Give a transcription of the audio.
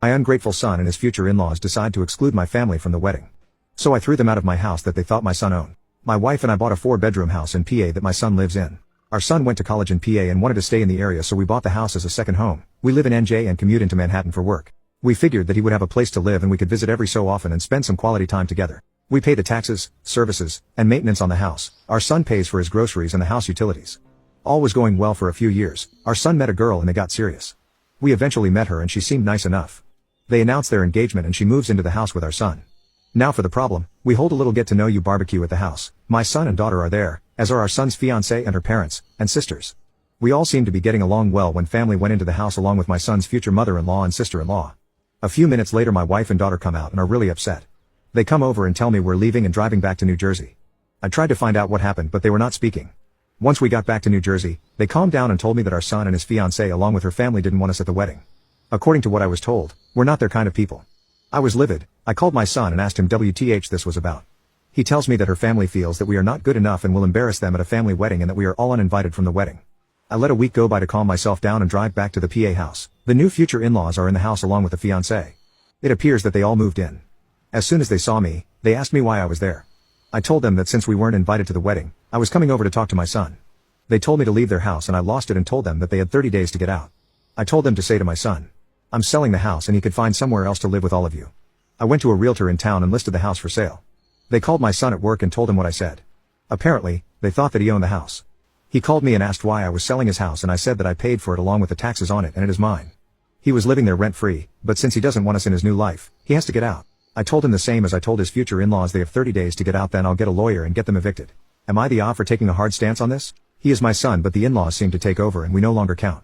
My ungrateful son and his future in-laws decide to exclude my family from the wedding. So I threw them out of my house that they thought my son owned. My wife and I bought a 4-bedroom house in PA that my son lives in. Our son went to college in PA and wanted to stay in the area, so we bought the house as a second home. We live in NJ and commute into Manhattan for work. We figured that he would have a place to live and we could visit every so often and spend some quality time together. We pay the taxes, services, and maintenance on the house. Our son pays for his groceries and the house utilities. All was going well for a few years. Our son met a girl and they got serious. We eventually met her and she seemed nice enough. They announced their engagement and she moves into the house with our son. Now for the problem, we hold a little get-to-know-you barbecue at the house. My son and daughter are there, as are our son's fiancée and her parents, and sisters. We all seemed to be getting along well when family went into the house along with my son's future mother-in-law and sister-in-law. A few minutes later my wife and daughter come out and are really upset. They come over and tell me we're leaving and driving back to New Jersey. I tried to find out what happened but they were not speaking. Once we got back to New Jersey, they calmed down and told me that our son and his fiancée along with her family didn't want us at the wedding. According to what I was told, we're not their kind of people. I was livid. I called my son and asked him WTH this was about. He tells me that her family feels that we are not good enough and will embarrass them at a family wedding and that we are all uninvited from the wedding. I let a week go by to calm myself down and drive back to the PA house. The new future in-laws are in the house along with the fiancée. It appears that they all moved in. As soon as they saw me, they asked me why I was there. I told them that since we weren't invited to the wedding, I was coming over to talk to my son. They told me to leave their house and I lost it and told them that they had 30 days to get out. I told them to say to my son, I'm selling the house and he could find somewhere else to live with all of you. I went to a realtor in town and listed the house for sale. They called my son at work and told him what I said. Apparently, they thought that he owned the house. He called me and asked why I was selling his house and I said that I paid for it along with the taxes on it and it is mine. He was living there rent-free, but since he doesn't want us in his new life, he has to get out. I told him the same as I told his future in-laws, they have 30 days to get out, then I'll get a lawyer and get them evicted. Am I the odd for taking a hard stance on this? He is my son but the in-laws seem to take over and we no longer count.